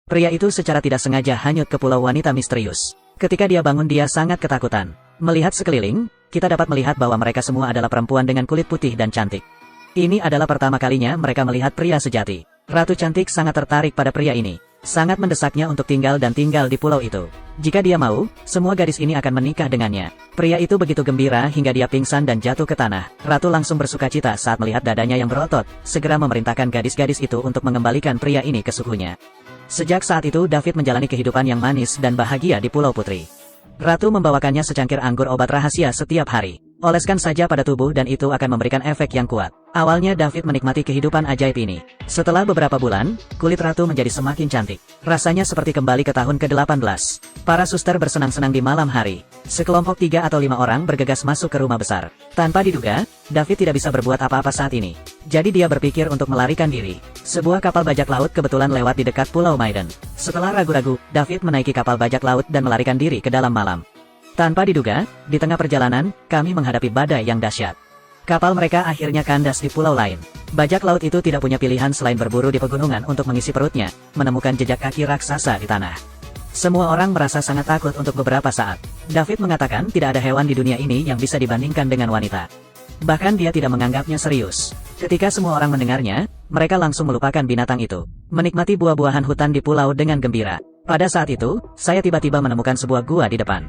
Pria itu secara tidak sengaja hanyut ke pulau wanita misterius. Ketika dia bangun dia sangat ketakutan. Melihat sekeliling, kita dapat melihat bahwa mereka semua adalah perempuan dengan kulit putih dan cantik. Ini adalah pertama kalinya mereka melihat pria sejati. Ratu cantik sangat tertarik pada pria ini. Sangat mendesaknya untuk tinggal di pulau itu. Jika dia mau, semua gadis ini akan menikah dengannya. Pria itu begitu gembira hingga dia pingsan dan jatuh ke tanah. Ratu langsung bersukacita saat melihat dadanya yang berotot, segera memerintahkan gadis-gadis itu untuk mengembalikan pria ini ke sukunya. Sejak saat itu David menjalani kehidupan yang manis dan bahagia di Pulau Putri. Ratu membawakannya secangkir anggur obat rahasia setiap hari. Oleskan saja pada tubuh dan itu akan memberikan efek yang kuat. Awalnya David menikmati kehidupan ajaib ini. Setelah beberapa bulan, kulit Ratu menjadi semakin cantik. Rasanya seperti kembali ke tahun ke-18. Para suster bersenang-senang di malam hari. Sekelompok 3 atau 5 orang bergegas masuk ke rumah besar. Tanpa diduga, David tidak bisa berbuat apa-apa saat ini. Jadi dia berpikir untuk melarikan diri. Sebuah kapal bajak laut kebetulan lewat di dekat Pulau Maiden. Setelah ragu-ragu, David menaiki kapal bajak laut dan melarikan diri ke dalam malam. Tanpa diduga, di tengah perjalanan, kami menghadapi badai yang dahsyat. Kapal mereka akhirnya kandas di pulau lain. Bajak laut itu tidak punya pilihan selain berburu di pegunungan untuk mengisi perutnya, menemukan jejak kaki raksasa di tanah. Semua orang merasa sangat takut untuk beberapa saat. David mengatakan tidak ada hewan di dunia ini yang bisa dibandingkan dengan wanita. Bahkan dia tidak menganggapnya serius. Ketika semua orang mendengarnya, mereka langsung melupakan binatang itu. Menikmati buah-buahan hutan di pulau dengan gembira. Pada saat itu, saya tiba-tiba menemukan sebuah gua di depan.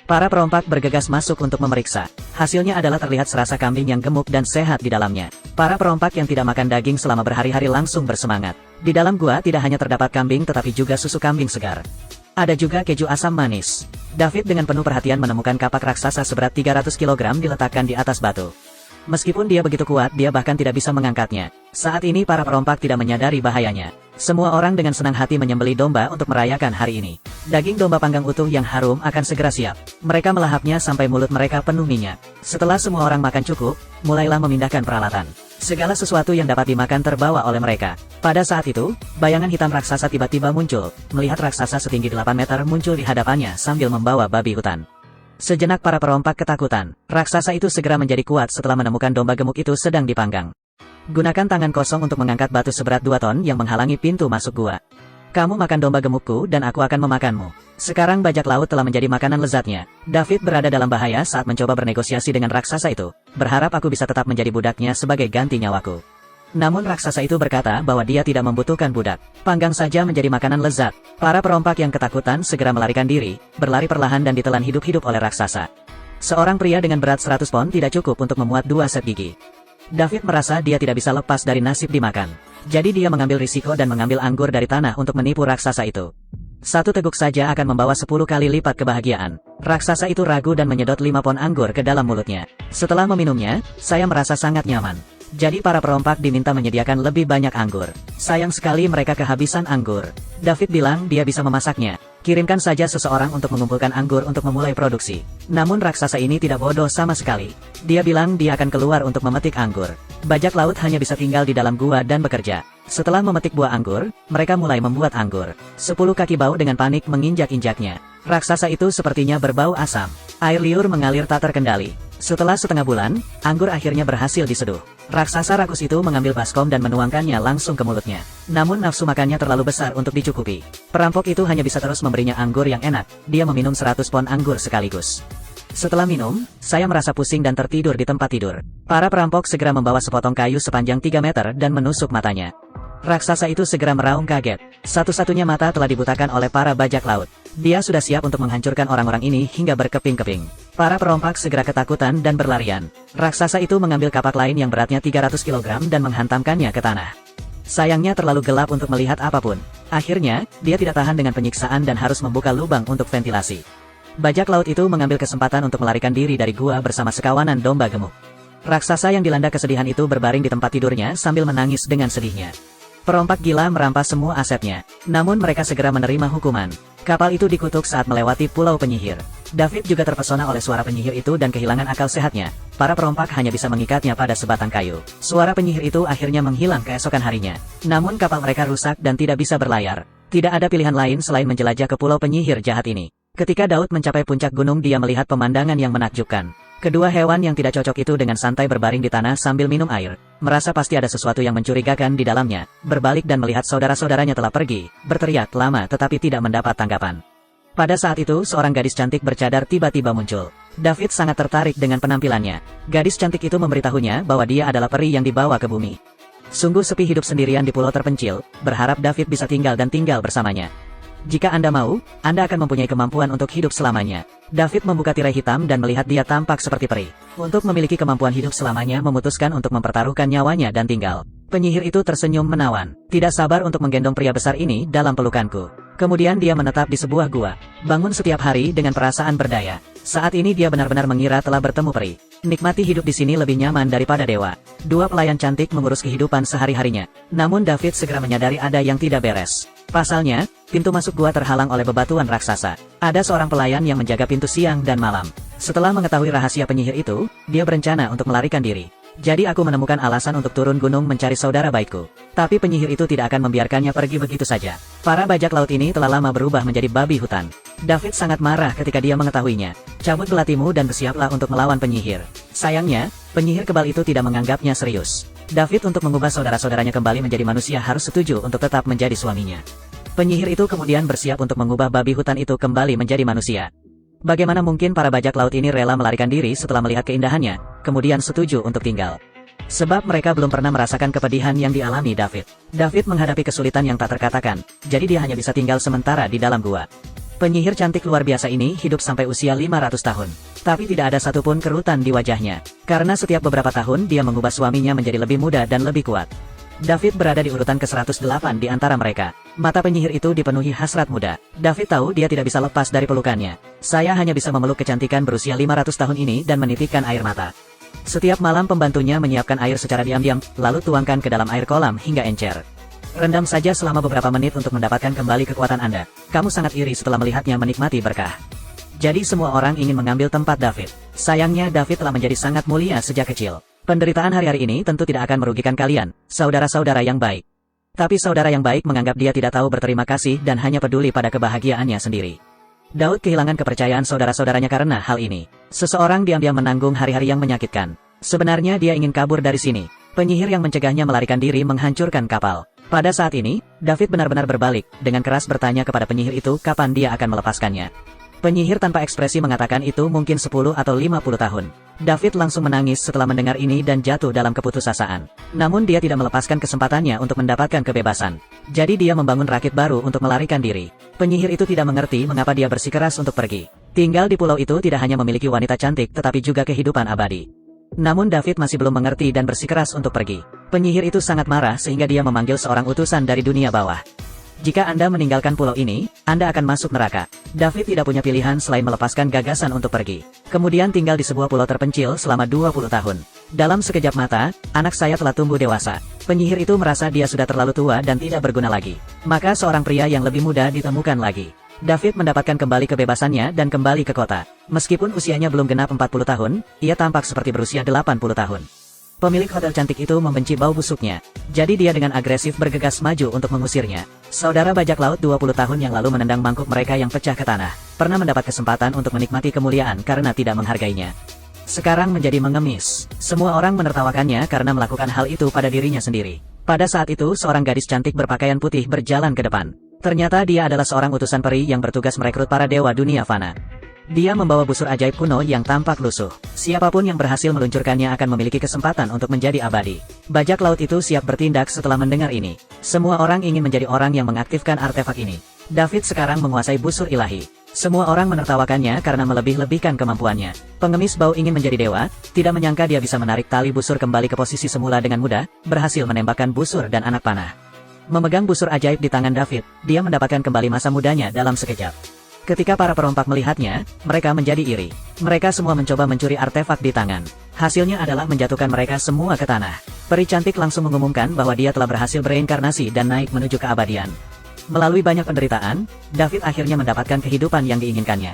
Para perompak bergegas masuk untuk memeriksa. Hasilnya adalah terlihat serasa kambing yang gemuk dan sehat di dalamnya. Para perompak yang tidak makan daging selama berhari-hari langsung bersemangat. Di dalam gua tidak hanya terdapat kambing tetapi juga susu kambing segar. Ada juga keju asam manis. David dengan penuh perhatian menemukan kapak raksasa seberat 300 kg diletakkan di atas batu. Meskipun dia begitu kuat, dia bahkan tidak bisa mengangkatnya. Saat ini para perompak tidak menyadari bahayanya. Semua orang dengan senang hati menyembelih domba untuk merayakan hari ini. Daging domba panggang utuh yang harum akan segera siap. Mereka melahapnya sampai mulut mereka penuh minyak. Setelah semua orang makan cukup, mulailah memindahkan peralatan. Segala sesuatu yang dapat dimakan terbawa oleh mereka. Pada saat itu, bayangan hitam raksasa tiba-tiba muncul. Melihat raksasa setinggi 8 meter muncul di hadapannya sambil membawa babi hutan. Sejenak para perompak ketakutan. Raksasa itu segera menjadi kuat setelah menemukan domba gemuk itu sedang dipanggang. Gunakan tangan kosong untuk mengangkat batu seberat 2 ton yang menghalangi pintu masuk gua. Kamu makan domba gemukku dan aku akan memakanmu. Sekarang bajak laut telah menjadi makanan lezatnya. David berada dalam bahaya saat mencoba bernegosiasi dengan raksasa itu. Berharap aku bisa tetap menjadi budaknya sebagai ganti nyawaku. Namun raksasa itu berkata bahwa dia tidak membutuhkan budak. Panggang saja menjadi makanan lezat. Para perompak yang ketakutan segera melarikan diri, berlari perlahan dan ditelan hidup-hidup oleh raksasa. Seorang pria dengan berat 100 pon tidak cukup untuk memuat 2 set gigi. David merasa dia tidak bisa lepas dari nasib dimakan. Jadi dia mengambil risiko dan mengambil anggur dari tanah untuk menipu raksasa itu. Satu teguk saja akan membawa 10 kali lipat kebahagiaan. Raksasa itu ragu dan menyedot 5 pon anggur ke dalam mulutnya. Setelah meminumnya, saya merasa sangat nyaman. Jadi para perompak diminta menyediakan lebih banyak anggur. Sayang sekali mereka kehabisan anggur. David bilang dia bisa memasaknya. Kirimkan saja seseorang untuk mengumpulkan anggur untuk memulai produksi. Namun raksasa ini tidak bodoh sama sekali. Dia bilang dia akan keluar untuk memetik anggur. Bajak laut hanya bisa tinggal di dalam gua dan bekerja. Setelah memetik buah anggur, mereka mulai membuat anggur. 10 kaki bau dengan panik menginjak-injaknya. Raksasa itu sepertinya berbau asam. Air liur mengalir tak terkendali. Setelah setengah bulan, anggur akhirnya berhasil diseduh. Raksasa rakus itu mengambil baskom dan menuangkannya langsung ke mulutnya. Namun nafsu makannya terlalu besar untuk dicukupi. Perampok itu hanya bisa terus memberinya anggur yang enak. Dia meminum 100 pon anggur sekaligus. Setelah minum, saya merasa pusing dan tertidur di tempat tidur. Para perampok segera membawa sepotong kayu sepanjang 3 meter dan menusuk matanya. Raksasa itu segera meraung kaget. Satu-satunya mata telah dibutakan oleh para bajak laut. Dia sudah siap untuk menghancurkan orang-orang ini hingga berkeping-keping. Para perompak segera ketakutan dan berlarian. Raksasa itu mengambil kapak lain yang beratnya 300 kg dan menghantamkannya ke tanah. Sayangnya terlalu gelap untuk melihat apapun. Akhirnya, dia tidak tahan dengan penyiksaan dan harus membuka lubang untuk ventilasi. Bajak laut itu mengambil kesempatan untuk melarikan diri dari gua bersama sekawanan domba gemuk. Raksasa yang dilanda kesedihan itu berbaring di tempat tidurnya sambil menangis dengan sedihnya. Perompak gila merampas semua asetnya. Namun mereka segera menerima hukuman. Kapal itu dikutuk saat melewati pulau penyihir. David juga terpesona oleh suara penyihir itu dan kehilangan akal sehatnya. Para perompak hanya bisa mengikatnya pada sebatang kayu. Suara penyihir itu akhirnya menghilang keesokan harinya. Namun kapal mereka rusak dan tidak bisa berlayar. Tidak ada pilihan lain selain menjelajah ke pulau penyihir jahat ini. Ketika Daud mencapai puncak gunung dia melihat pemandangan yang menakjubkan. Kedua hewan yang tidak cocok itu dengan santai berbaring di tanah sambil minum air, merasa pasti ada sesuatu yang mencurigakan di dalamnya, berbalik dan melihat saudara-saudaranya telah pergi, berteriak lama tetapi tidak mendapat tanggapan. Pada saat itu seorang gadis cantik bercadar tiba-tiba muncul. David sangat tertarik dengan penampilannya. Gadis cantik itu memberitahunya bahwa dia adalah peri yang dibawa ke bumi. Sungguh sepi hidup sendirian di pulau terpencil, berharap David bisa tinggal bersamanya. Jika Anda mau, Anda akan mempunyai kemampuan untuk hidup selamanya. David membuka tirai hitam dan melihat dia tampak seperti peri. Untuk memiliki kemampuan hidup selamanya memutuskan untuk mempertaruhkan nyawanya dan tinggal. Penyihir itu tersenyum menawan. Tidak sabar untuk menggendong pria besar ini dalam pelukanku. Kemudian dia menetap di sebuah gua. Bangun setiap hari dengan perasaan berdaya. Saat ini dia benar-benar mengira telah bertemu peri. Nikmati hidup di sini lebih nyaman daripada dewa. Dua pelayan cantik mengurus kehidupan sehari-harinya. Namun David segera menyadari ada yang tidak beres. Pasalnya, pintu masuk gua terhalang oleh bebatuan raksasa. Ada seorang pelayan yang menjaga pintu siang dan malam. Setelah mengetahui rahasia penyihir itu, dia berencana untuk melarikan diri. Jadi aku menemukan alasan untuk turun gunung mencari saudara baikku. Tapi penyihir itu tidak akan membiarkannya pergi begitu saja. Para bajak laut ini telah lama berubah menjadi babi hutan. David sangat marah ketika dia mengetahuinya. Cabut belatimu dan bersiaplah untuk melawan penyihir. Sayangnya, penyihir kebal itu tidak menganggapnya serius. David untuk mengubah saudara-saudaranya kembali menjadi manusia harus setuju untuk tetap menjadi suaminya. Penyihir itu kemudian bersiap untuk mengubah babi hutan itu kembali menjadi manusia. Bagaimana mungkin para bajak laut ini rela melarikan diri setelah melihat keindahannya, kemudian setuju untuk tinggal? Sebab mereka belum pernah merasakan kepedihan yang dialami David. David menghadapi kesulitan yang tak terkatakan, jadi dia hanya bisa tinggal sementara di dalam gua. Penyihir cantik luar biasa ini hidup sampai usia 500 tahun. Tapi tidak ada satupun kerutan di wajahnya. Karena setiap beberapa tahun dia mengubah suaminya menjadi lebih muda dan lebih kuat. David berada di urutan ke-108 di antara mereka. Mata penyihir itu dipenuhi hasrat muda. David tahu dia tidak bisa lepas dari pelukannya. Saya hanya bisa memeluk kecantikan berusia 500 tahun ini dan menitikkan air mata. Setiap malam pembantunya menyiapkan air secara diam-diam, lalu tuangkan ke dalam air kolam hingga encer. Rendam saja selama beberapa menit untuk mendapatkan kembali kekuatan Anda. Kamu sangat iri setelah melihatnya menikmati berkah. Jadi semua orang ingin mengambil tempat David. Sayangnya David telah menjadi sangat mulia sejak kecil. Penderitaan hari-hari ini tentu tidak akan merugikan kalian, saudara-saudara yang baik. Tapi saudara yang baik menganggap dia tidak tahu berterima kasih dan hanya peduli pada kebahagiaannya sendiri. Daud kehilangan kepercayaan saudara-saudaranya karena hal ini. Seseorang diam-diam menanggung hari-hari yang menyakitkan. Sebenarnya dia ingin kabur dari sini. Penyihir yang mencegahnya melarikan diri menghancurkan kapal. Pada saat ini, David benar-benar berbalik, dengan keras bertanya kepada penyihir itu kapan dia akan melepaskannya. Penyihir tanpa ekspresi mengatakan itu mungkin 10 atau 50 tahun. David langsung menangis setelah mendengar ini dan jatuh dalam keputusasaan. Namun dia tidak melepaskan kesempatannya untuk mendapatkan kebebasan. Jadi dia membangun rakit baru untuk melarikan diri. Penyihir itu tidak mengerti mengapa dia bersikeras untuk pergi. Tinggal di pulau itu tidak hanya memiliki wanita cantik tetapi juga kehidupan abadi. Namun David masih belum mengerti dan bersikeras untuk pergi. Penyihir itu sangat marah sehingga dia memanggil seorang utusan dari dunia bawah. Jika Anda meninggalkan pulau ini, Anda akan masuk neraka. David tidak punya pilihan selain melepaskan gagasan untuk pergi. Kemudian tinggal di sebuah pulau terpencil selama 20 tahun. Dalam sekejap mata, anak saya telah tumbuh dewasa. Penyihir itu merasa dia sudah terlalu tua dan tidak berguna lagi. Maka seorang pria yang lebih muda ditemukan lagi. David mendapatkan kembali kebebasannya dan kembali ke kota. Meskipun usianya belum genap 40 tahun, ia tampak seperti berusia 80 tahun. Pemilik hotel cantik itu membenci bau busuknya. Jadi dia dengan agresif bergegas maju untuk mengusirnya. Saudara bajak laut 20 tahun yang lalu menendang mangkuk mereka yang pecah ke tanah. Pernah mendapat kesempatan untuk menikmati kemuliaan karena tidak menghargainya. Sekarang menjadi mengemis. Semua orang menertawakannya karena melakukan hal itu pada dirinya sendiri. Pada saat itu seorang gadis cantik berpakaian putih berjalan ke depan. Ternyata dia adalah seorang utusan peri yang bertugas merekrut para dewa dunia fana. Dia membawa busur ajaib kuno yang tampak lusuh. Siapapun yang berhasil meluncurkannya akan memiliki kesempatan untuk menjadi abadi. Bajak laut itu siap bertindak setelah mendengar ini. Semua orang ingin menjadi orang yang mengaktifkan artefak ini. David sekarang menguasai busur ilahi. Semua orang menertawakannya karena melebih-lebihkan kemampuannya. Pengemis bau ingin menjadi dewa, tidak menyangka dia bisa menarik tali busur kembali ke posisi semula dengan mudah, berhasil menembakkan busur dan anak panah. Memegang busur ajaib di tangan David, dia mendapatkan kembali masa mudanya dalam sekejap. Ketika para perompak melihatnya, mereka menjadi iri. Mereka semua mencoba mencuri artefak di tangan. Hasilnya adalah menjatuhkan mereka semua ke tanah. Peri cantik langsung mengumumkan bahwa dia telah berhasil bereinkarnasi dan naik menuju keabadian. Melalui banyak penderitaan, David akhirnya mendapatkan kehidupan yang diinginkannya.